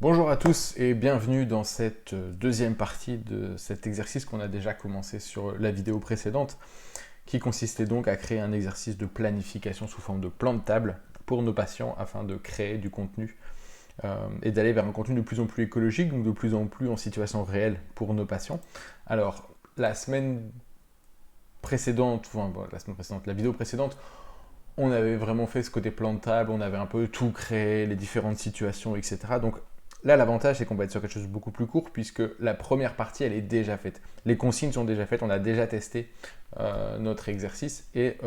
Bonjour à tous et bienvenue dans cette deuxième partie de cet exercice qu'on a déjà commencé sur la vidéo précédente, qui consistait donc à créer un exercice de planification sous forme de plan de table pour nos patients afin de créer du contenu et d'aller vers un contenu de plus en plus écologique, donc de plus en plus en situation réelle pour nos patients. Alors, la semaine précédente, la vidéo précédente, on avait vraiment fait ce côté plan de table, on avait un peu tout créé, les différentes situations, etc. Donc là, l'avantage, c'est qu'on va être sur quelque chose de beaucoup plus court, puisque la première partie, elle est déjà faite. Les consignes sont déjà faites, on a déjà testé notre exercice, et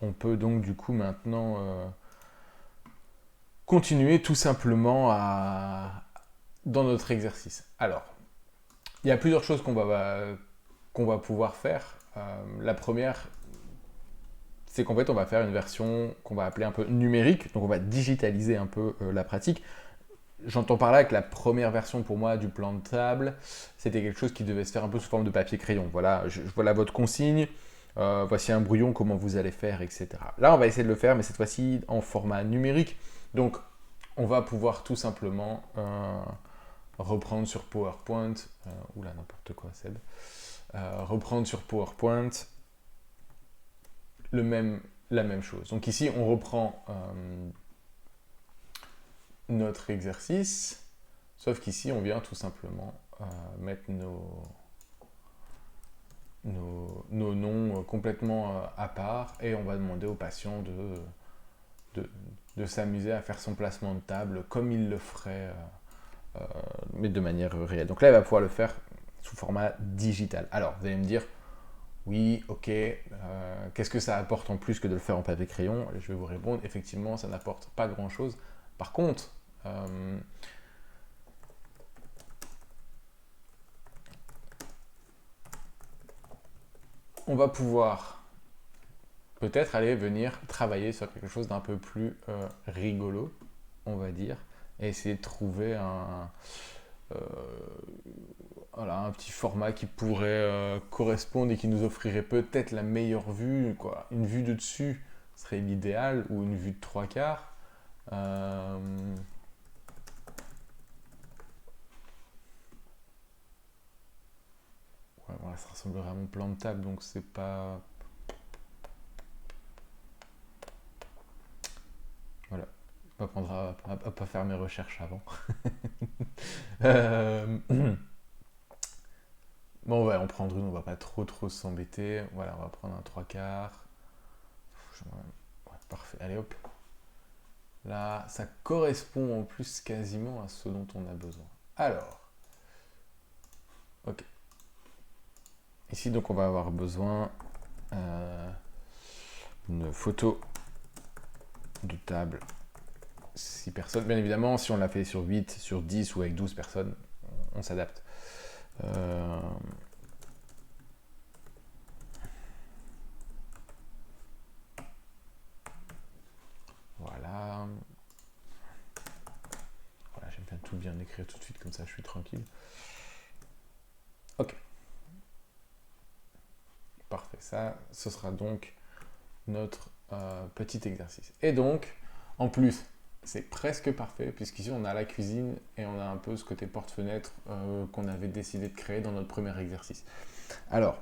on peut donc du coup maintenant continuer tout simplement dans notre exercice. Alors, il y a plusieurs choses qu'on va pouvoir faire. La première, c'est qu'en fait, on va faire une version qu'on va appeler un peu numérique, donc on va digitaliser un peu la pratique. J'entends par là que la première version pour moi du plan de table, c'était quelque chose qui devait se faire un peu sous forme de papier-crayon. Voilà, voilà votre consigne, voici un brouillon, comment vous allez faire, etc. Là, on va essayer de le faire, mais cette fois-ci en format numérique. Donc, on va pouvoir tout simplement reprendre sur PowerPoint, oula, n'importe quoi, Seb, reprendre sur PowerPoint la même chose. Donc ici, on reprend notre exercice, sauf qu'ici, on vient tout simplement mettre nos noms complètement à part et on va demander au patient de s'amuser à faire son placement de table comme il le ferait, mais de manière réelle. Donc là, il va pouvoir le faire sous format digital. Alors, vous allez me dire, oui, ok, qu'est-ce que ça apporte en plus que de le faire en papier-crayon? Je vais vous répondre, effectivement, ça n'apporte pas grand-chose. Par contre, on va pouvoir peut-être aller venir travailler sur quelque chose d'un peu plus rigolo, on va dire, et essayer de trouver euh, voilà, un petit format qui pourrait correspondre et qui nous offrirait peut-être la meilleure vue, quoi. Une vue de dessus serait l'idéal, ou une vue de trois quarts. Ouais, voilà, ça ressemblerait à mon plan de table, donc c'est pas... Voilà, pas prendre à pas faire mes recherches avant. Euh, Bon, ouais, on prend une, on va pas trop s'embêter. Voilà, on va prendre un trois quarts. Ouais, parfait, allez hop. Là, ça correspond en plus quasiment à ce dont on a besoin. Alors, ok. Ici, donc, on va avoir besoin d'une photo de table 6 personnes. Bien évidemment, si on l'a fait sur 8, sur 10 ou avec 12 personnes, on s'adapte. Voilà. Voilà, j'aime bien tout bien écrire tout de suite, comme ça je suis tranquille. Ok. Parfait. Ça, ce sera donc notre petit exercice. Et donc, en plus, c'est presque parfait, puisqu'ici on a la cuisine et on a un peu ce côté porte-fenêtre qu'on avait décidé de créer dans notre premier exercice. Alors,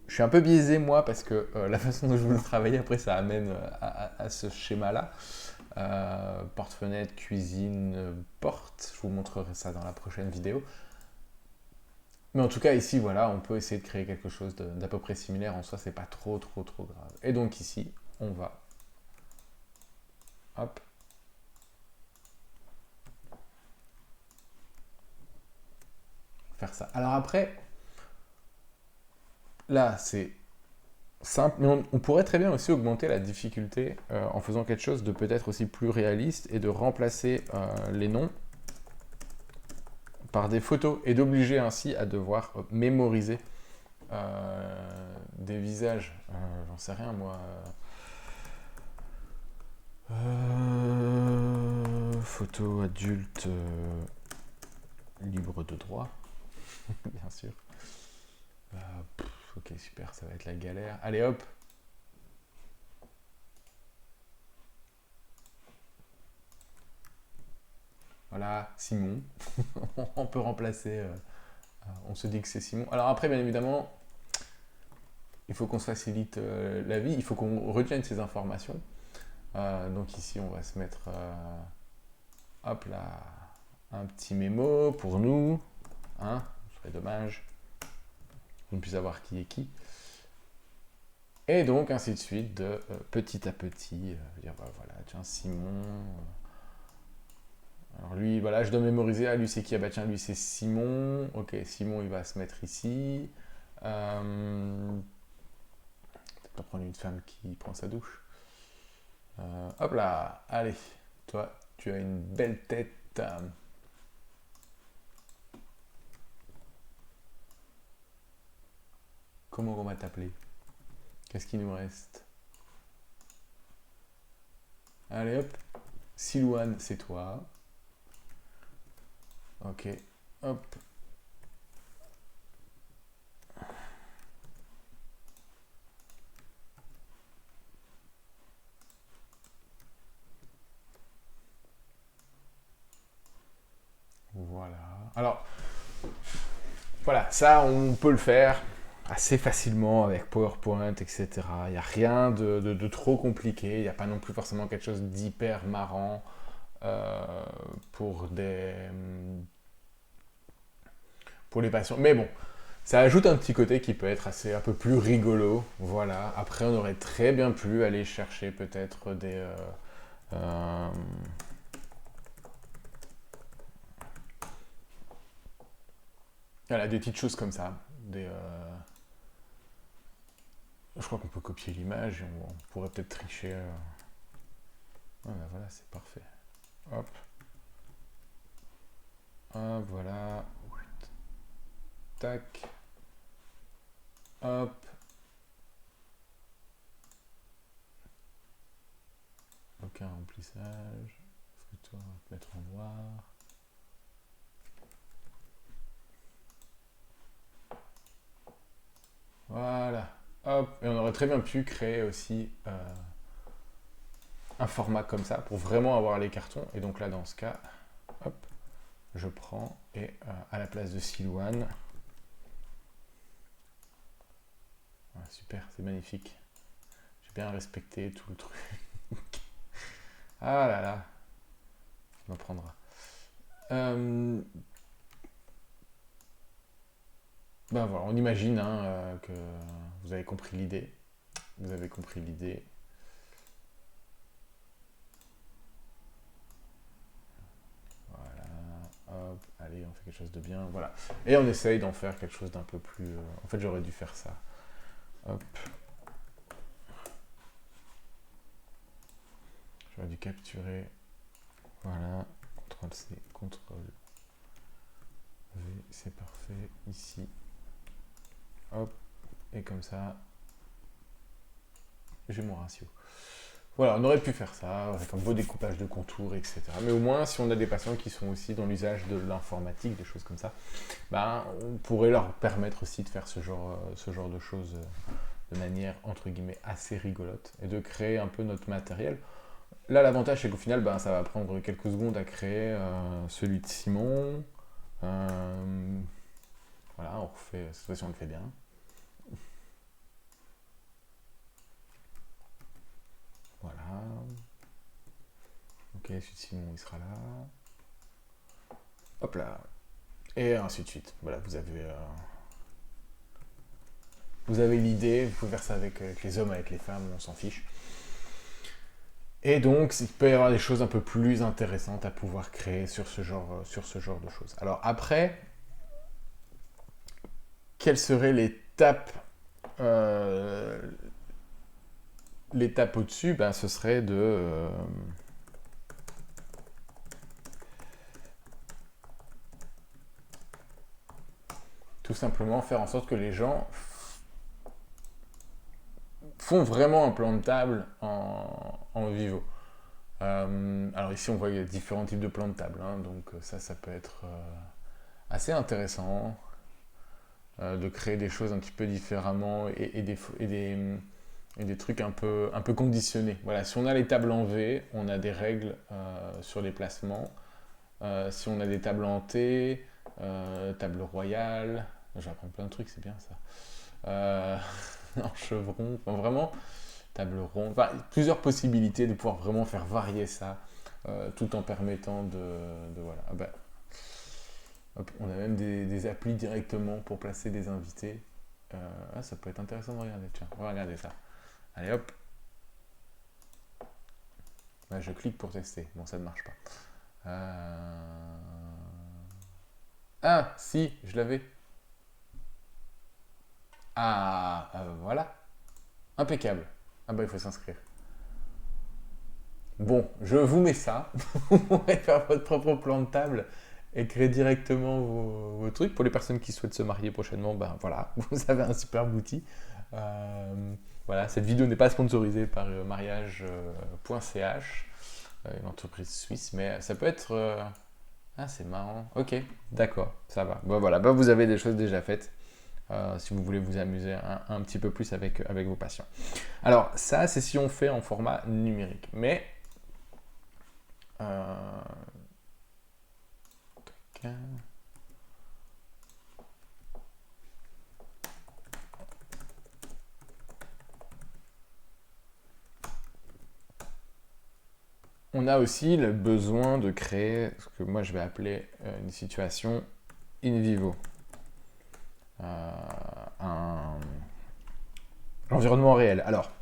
je suis un peu biaisé moi parce que la façon dont je veux le travailler après ça amène à ce schéma-là. Porte-fenêtre, cuisine, porte. Je vous montrerai ça dans la prochaine vidéo. Mais en tout cas ici voilà, on peut essayer de créer quelque chose d'à peu près similaire. En soi, c'est pas trop grave. Et donc ici, on va hop, faire ça. Alors après, là c'est simple, mais on pourrait très bien aussi augmenter la difficulté en faisant quelque chose de peut-être aussi plus réaliste et de remplacer les noms par des photos et d'obliger ainsi à devoir mémoriser des visages. J'en sais rien moi. Photo adulte libre de droit, bien sûr. Ok, super, ça va être la galère. Allez hop. voilà, Simon. On peut remplacer, on se dit que c'est Simon. Alors après, bien évidemment, il faut qu'on se facilite la vie, il faut qu'on retienne ces informations. Donc ici, on va se mettre, hop là, un petit mémo pour nous. Hein, ce serait dommage qu'on ne puisse savoir qui est qui. Et donc, ainsi de suite, de petit à petit, dire, bah, voilà, tiens, Simon. Alors lui, voilà, je dois mémoriser, ah, lui c'est qui? Ah bah tiens, lui c'est Simon. Ok, Simon, il va se mettre ici. Peut-être pas prendre une femme qui prend sa douche. Hop là, allez, toi, tu as une belle tête. Comment on va t'appeler? Qu'est-ce qu'il nous reste? Allez hop, Silouane, c'est toi. Ok, hop. Voilà. Alors, voilà, ça, on peut le faire assez facilement avec PowerPoint, etc. Il n'y a rien de trop compliqué. Il n'y a pas non plus forcément quelque chose d'hyper marrant pour pour les patients. Mais bon, ça ajoute un petit côté qui peut être un peu plus rigolo. Voilà. Après, on aurait très bien pu aller chercher peut-être euh, voilà, des petites choses comme ça. Je crois qu'on peut copier l'image et on pourrait peut-être tricher. Ouais, ben voilà, c'est parfait. Hop. Hop, voilà. Tac. Hop. Aucun remplissage. Photo, on va te mettre en noir. Voilà. Hop. Et on aurait très bien pu créer aussi un format comme ça pour vraiment avoir les cartons. Et donc là, dans ce cas, hop, je prends et à la place de Silouane. Ah, super, c'est magnifique. J'ai bien respecté tout le truc. Ah là là, ça m'apprendra. Ben voilà, on imagine hein, que vous avez compris l'idée. Vous avez compris l'idée. Voilà, hop, allez, on fait quelque chose de bien, voilà. Et on essaye d'en faire quelque chose d'un peu plus... En fait, j'aurais dû faire ça. Hop. J'aurais dû capturer. Voilà, CTRL-C, CTRL-V, c'est parfait. Ici, hop, et comme ça, j'ai mon ratio. Voilà, on aurait pu faire ça avec un beau découpage de contours, etc. Mais au moins, si on a des patients qui sont aussi dans l'usage de l'informatique, des choses comme ça, ben, on pourrait leur permettre aussi de faire ce genre de choses de manière, entre guillemets, assez rigolote et de créer un peu notre matériel. Là, l'avantage, c'est qu'au final, ben, ça va prendre quelques secondes à créer celui de Simon. Voilà, on refait, cette fois-ci, on le fait bien. Voilà. Ok, celui de Simon, il sera là. Hop là. Et ainsi de suite. Voilà, vous avez l'idée, vous pouvez faire ça avec les hommes, avec les femmes, on s'en fiche. Et donc, il peut y avoir des choses un peu plus intéressantes à pouvoir créer sur ce genre de choses. Alors après, quelle serait l'étape au-dessus? Ben, ce serait de... tout simplement faire en sorte que les gens font vraiment un plan de table en vivo. Alors ici, on voit qu'il y a différents types de plans de table, hein, donc ça peut être assez intéressant de créer des choses un petit peu différemment et des trucs un peu conditionnés. Voilà, si on a les tables en V, on a des règles sur les placements. Si on a des tables hantées, table royale, j'apprends plein de trucs, c'est bien ça. Un chevron, enfin, vraiment, table ronde, enfin, plusieurs possibilités de pouvoir vraiment faire varier ça, tout en permettant voilà. Ah bah, hop, on a même des applis directement pour placer des invités. Ça peut être intéressant de regarder, tiens, on va regarder ça. Allez hop. Là, je clique pour tester. Bon, ça ne marche pas. Ah, si, je l'avais. Voilà. Impeccable. Ah bah, il faut s'inscrire. Bon, je vous mets ça. Vous pourrez faire votre propre plan de table et créer directement vos trucs. Pour les personnes qui souhaitent se marier prochainement, ben voilà, vous avez un superbe outil. Voilà, cette vidéo n'est pas sponsorisée par mariage.ch, une entreprise suisse, mais ça peut être... Ah, c'est marrant. Ok, d'accord, ça va. Bon, voilà, vous avez des choses déjà faites si vous voulez vous amuser un petit peu plus avec vos patients. Alors, ça, c'est si on fait en format numérique. Mais... on a aussi le besoin de créer ce que moi je vais appeler une situation in vivo. Un environnement réel. Alors,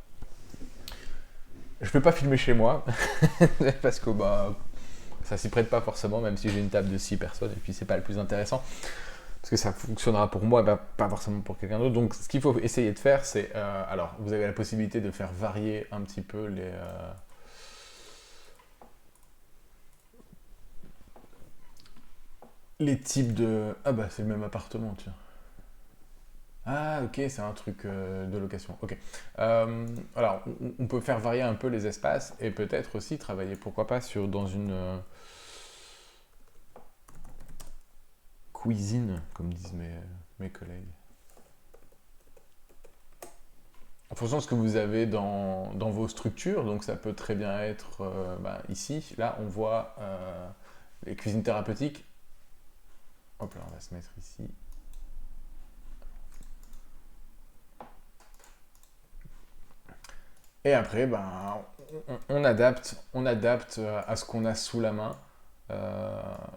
je ne peux pas filmer chez moi parce que ça s'y prête pas forcément, même si j'ai une table de 6 personnes et puis c'est pas le plus intéressant parce que ça fonctionnera pour moi, pas forcément pour quelqu'un d'autre. Donc, ce qu'il faut essayer de faire, c'est alors, vous avez la possibilité de faire varier un petit peu les types de... Ah bah c'est le même appartement, tiens. Ah ok, c'est un truc de location. Ok. Alors, on peut faire varier un peu les espaces et peut-être aussi travailler, pourquoi pas, dans une cuisine, comme disent mes collègues. En fonction de ce que vous avez dans vos structures, donc ça peut très bien être ici. Là, on voit les cuisines thérapeutiques. Hop là, on va se mettre ici. Et après, on adapte à ce qu'on a sous la main.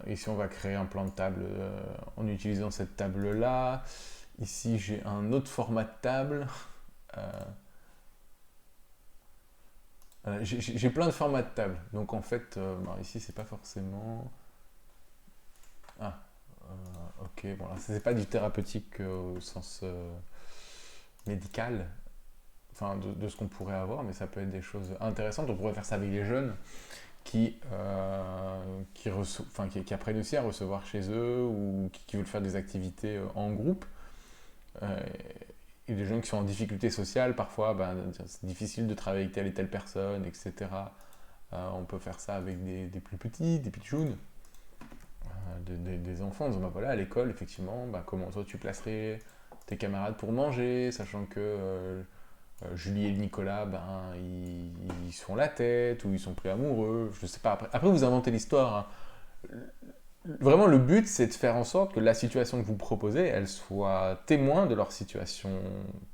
Ici, on va créer un plan de table en utilisant cette table-là. Ici, j'ai un autre format de table. J'ai plein de formats de table. Donc, en fait, ici, c'est pas forcément... Ah, ok. Bon, là, c'est pas du thérapeutique au sens médical. Enfin, de ce qu'on pourrait avoir, mais ça peut être des choses intéressantes. On pourrait faire ça avec les jeunes qui apprennent aussi à recevoir chez eux ou qui veulent faire des activités en groupe. Et les jeunes qui sont en difficulté sociale, parfois, c'est difficile de travailler avec telle et telle personne, etc. On peut faire ça avec des plus petits, des pitchouns, des enfants. En disant, voilà, à l'école, effectivement, comment toi tu placerais tes camarades pour manger, sachant que Julie et Nicolas, ils se font la tête ou ils sont pris amoureux, je sais pas. Après vous inventez l'histoire. Hein. Vraiment, le but, c'est de faire en sorte que la situation que vous proposez, elle soit témoin de leur situation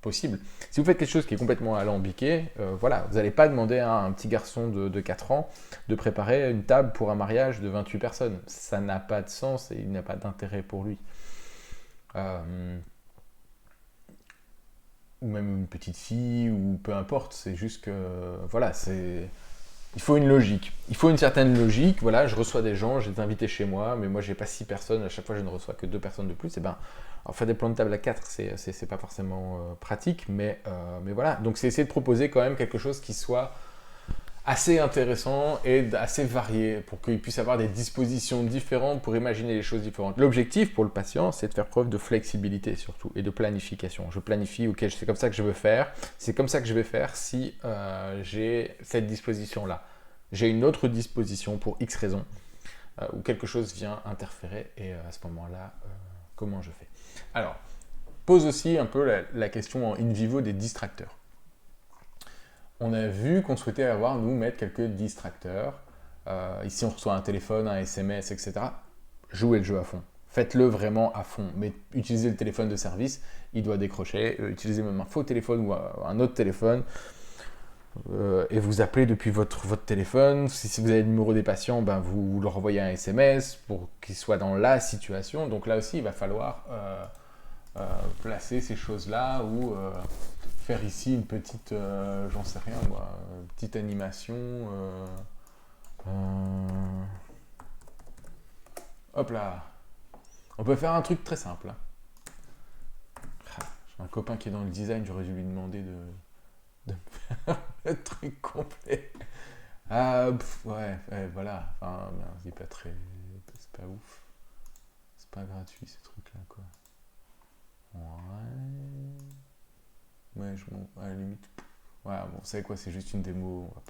possible. Si vous faites quelque chose qui est complètement alambiqué, voilà, vous n'allez pas demander à un petit garçon de 4 ans de préparer une table pour un mariage de 28 personnes. Ça n'a pas de sens et il n'y a pas d'intérêt pour lui. Ou même une petite fille, ou peu importe, c'est juste que, voilà, il faut une logique. Il faut une certaine logique, voilà, je reçois des gens, j'ai des invités chez moi, mais moi j'ai pas 6 personnes, à chaque fois je ne reçois que 2 personnes de plus, et alors faire des plans de table à 4, c'est pas forcément pratique, mais voilà, donc c'est essayer de proposer quand même quelque chose qui soit assez intéressant et assez varié pour qu'il puisse avoir des dispositions différentes pour imaginer les choses différentes. L'objectif pour le patient, c'est de faire preuve de flexibilité surtout et de planification. Je planifie, ok, c'est comme ça que je veux faire, c'est comme ça que je vais faire si j'ai cette disposition-là. J'ai une autre disposition pour X raison où quelque chose vient interférer et à ce moment-là, comment je fais? Alors, pose aussi un peu la question en in vivo des distracteurs. On a vu qu'on souhaitait mettre quelques distracteurs. Ici, on reçoit un téléphone, un SMS, etc. Jouez le jeu à fond. Faites-le vraiment à fond. Mais utilisez le téléphone de service, il doit décrocher. Utilisez même un faux téléphone ou un autre téléphone. Et vous appelez depuis votre téléphone. Si vous avez le numéro des patients, ben vous leur envoyez un SMS pour qu'ils soient dans la situation. Donc là aussi, il va falloir placer ces choses-là ou faire ici une petite, j'en sais rien moi, une petite animation. Hop là. On peut faire un truc très simple. J'ai un copain qui est dans le design, j'aurais dû lui demander de me faire le truc complet. Ah, ouais, voilà. Enfin, c'est pas très. C'est pas ouf. C'est pas gratuit ces trucs-là, quoi. Ouais. Ouais, à la limite. Ouais, bon, vous savez quoi, c'est juste une démo, on va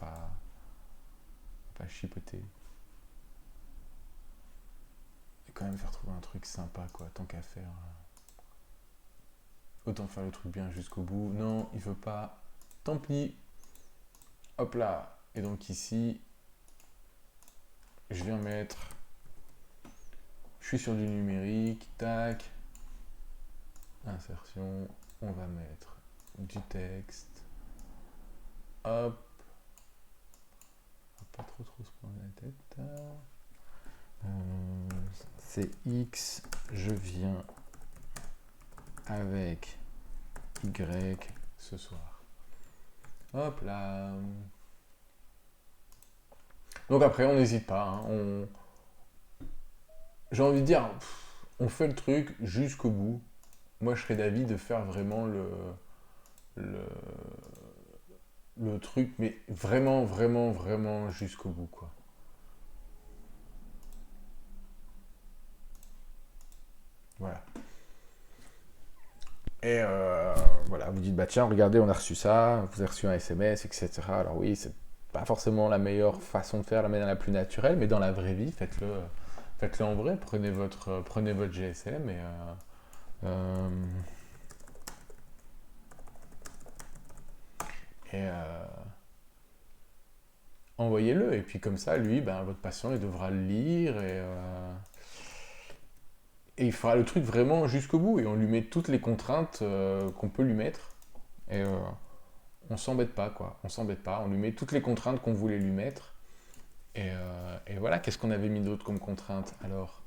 pas chipoter. Et quand même faire trouver un truc sympa, quoi, tant qu'à faire. Autant faire le truc bien jusqu'au bout. Non, il veut pas. Tant pis. Hop là. Et donc ici, je viens mettre. Je suis sur du numérique. Tac. Insertion. On va mettre du texte. Hop. On va pas trop se prendre la tête. C'est X. Je viens avec Y ce soir. Hop là. Donc après, on n'hésite pas. Hein. J'ai envie de dire, on fait le truc jusqu'au bout. Moi, je serais d'avis de faire vraiment le truc, mais vraiment, vraiment, vraiment jusqu'au bout, quoi. Voilà. Et voilà, vous dites, bah tiens, regardez, on a reçu ça, vous avez reçu un SMS, etc. Alors oui, c'est pas forcément la meilleure façon de faire, la manière la plus naturelle, mais dans la vraie vie, faites-le en vrai, prenez votre GSM et euh, et envoyez-le. Et puis comme ça, lui, ben, votre patient, il devra le lire et il fera le truc vraiment jusqu'au bout. Et on lui met toutes les contraintes qu'on peut lui mettre. Et on s'embête pas, quoi. On s'embête pas. On lui met toutes les contraintes qu'on voulait lui mettre. Et voilà, qu'est-ce qu'on avait mis d'autre comme contraintes alors?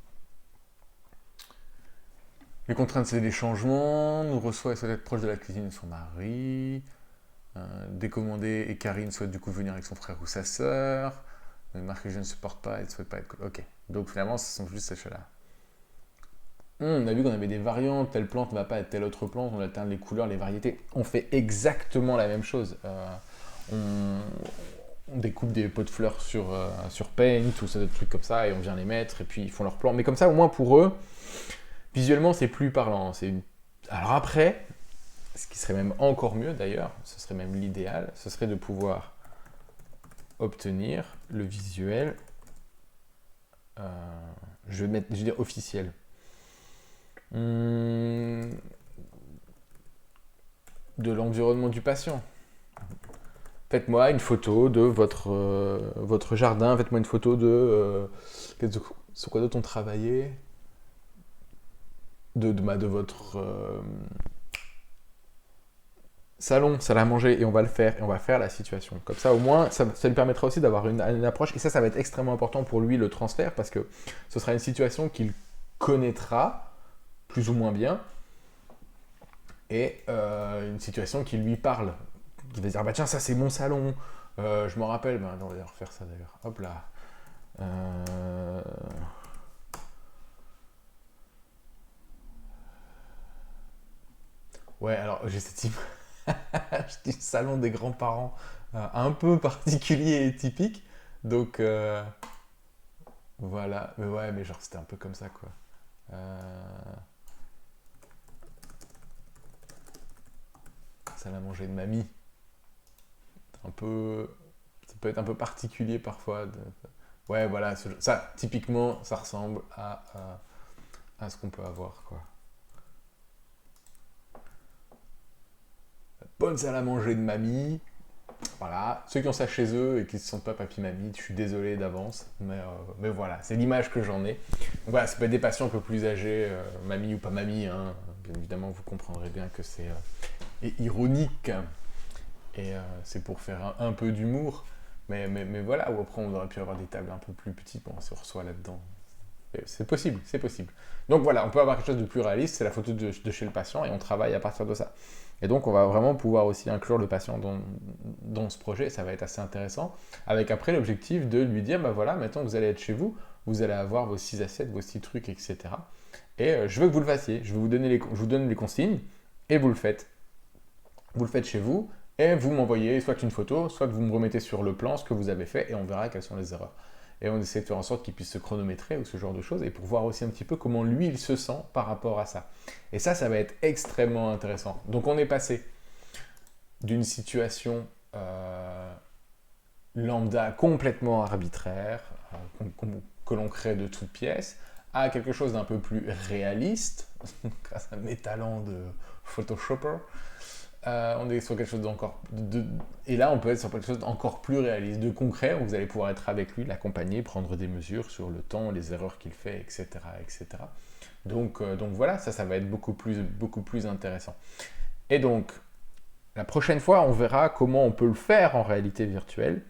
Les contraintes, c'est des changements. Nous reçoit et souhaite être proche de la cuisine de son mari. Décommander et Karine souhaite du coup venir avec son frère ou sa sœur. Marc que je ne supporte pas et ne souhaite pas être. Ok. Donc finalement, ce sont juste ces choses-là. On a vu qu'on avait des variantes, telle plante ne va pas être telle autre plante, on alterne les couleurs, les variétés. On fait exactement la même chose. On découpe des pots de fleurs sur Paint ou des trucs comme ça et on vient les mettre et puis ils font leur plan. Mais comme ça, au moins pour eux, visuellement, c'est plus parlant. Alors après, ce qui serait même encore mieux d'ailleurs, ce serait même l'idéal, ce serait de pouvoir obtenir le visuel, je vais dire officiel. De l'environnement du patient. Faites-moi une photo de votre jardin, faites-moi une photo de sur quoi d'autre on travaillait, de votre salon, salle à manger, et on va le faire, et on va faire la situation. Comme ça, au moins, ça lui permettra aussi d'avoir une approche, et ça va être extrêmement important pour lui, le transfert, parce que ce sera une situation qu'il connaîtra plus ou moins bien, et une situation qui lui parle. Qui va dire, bah tiens, ça c'est mon salon, je m'en rappelle, bah, on va refaire ça d'ailleurs, hop là. Ouais, alors j'ai cette image, je dis salon des grands-parents, un peu particulier et typique, donc voilà, mais ouais, mais genre c'était un peu comme ça quoi. Salle à manger de mamie, un peu, ça peut être un peu particulier parfois. Ouais, voilà, ça typiquement, ça ressemble à ce qu'on peut avoir quoi. Bonne salle à manger de mamie. Voilà, ceux qui ont ça chez eux et qui ne se sentent pas papy-mamie, je suis désolé d'avance, mais voilà, c'est l'image que j'en ai. Donc voilà, ça peut être des patients un peu plus âgés, mamie ou pas mamie, hein. Bien évidemment, vous comprendrez bien que c'est ironique et c'est pour faire un peu d'humour, mais voilà, ou après on aurait pu avoir des tables un peu plus petites, bon, on se reçoit là-dedans. C'est possible, c'est possible. Donc voilà, on peut avoir quelque chose de plus réaliste, c'est la photo de chez le patient et on travaille à partir de ça. Et donc on va vraiment pouvoir aussi inclure le patient dans ce projet, ça va être assez intéressant, avec après l'objectif de lui dire, bah voilà, maintenant vous allez être chez vous, vous allez avoir vos 6 assiettes, vos 6 trucs, etc. Et je veux que vous le fassiez, je vous donne les consignes, et vous le faites. Vous le faites chez vous, et vous m'envoyez soit une photo, soit que vous me remettez sur le plan ce que vous avez fait, et on verra quelles sont les erreurs. Et on essaie de faire en sorte qu'il puisse se chronométrer ou ce genre de choses, et pour voir aussi un petit peu comment lui, il se sent par rapport à ça. Et ça va être extrêmement intéressant. Donc on est passé d'une situation lambda complètement arbitraire, que l'on crée de toutes pièces, à quelque chose d'un peu plus réaliste, grâce à mes talents de Photoshopper. On est sur quelque chose d'encore... Et là, on peut être sur quelque chose d'encore plus réaliste, de concret, où vous allez pouvoir être avec lui, l'accompagner, prendre des mesures sur le temps, les erreurs qu'il fait, etc. etc. Donc voilà, ça va être beaucoup plus intéressant. Et donc, la prochaine fois, on verra comment on peut le faire en réalité virtuelle,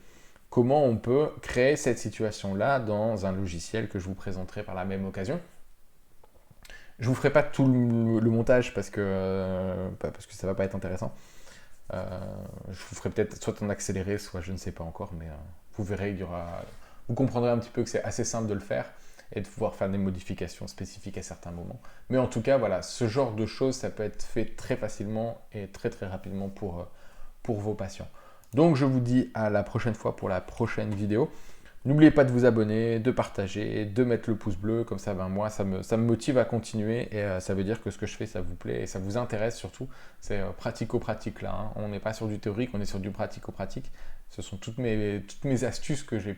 comment on peut créer cette situation-là dans un logiciel que je vous présenterai par la même occasion. Je vous ferai pas tout le montage parce que ça va pas être intéressant. Je vous ferai peut-être soit en accéléré, soit je ne sais pas encore, mais vous verrez, vous comprendrez un petit peu que c'est assez simple de le faire et de pouvoir faire des modifications spécifiques à certains moments. Mais en tout cas, voilà, ce genre de choses, ça peut être fait très facilement et très très rapidement pour vos patients. Donc je vous dis à la prochaine fois pour la prochaine vidéo. N'oubliez pas de vous abonner, de partager, de mettre le pouce bleu, comme ça, moi, ça me motive à continuer et ça veut dire que ce que je fais, ça vous plaît et ça vous intéresse surtout. C'est pratico-pratique là, hein. On n'est pas sur du théorique, on est sur du pratico-pratique. Ce sont toutes mes astuces que j'ai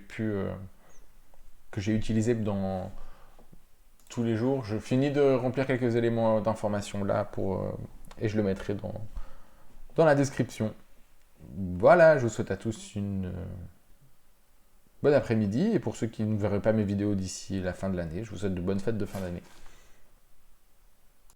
utilisées dans tous les jours. Je finis de remplir quelques éléments d'information là et je le mettrai dans la description. Voilà, je vous souhaite à tous une bon après-midi, et pour ceux qui ne verraient pas mes vidéos d'ici la fin de l'année, je vous souhaite de bonnes fêtes de fin d'année.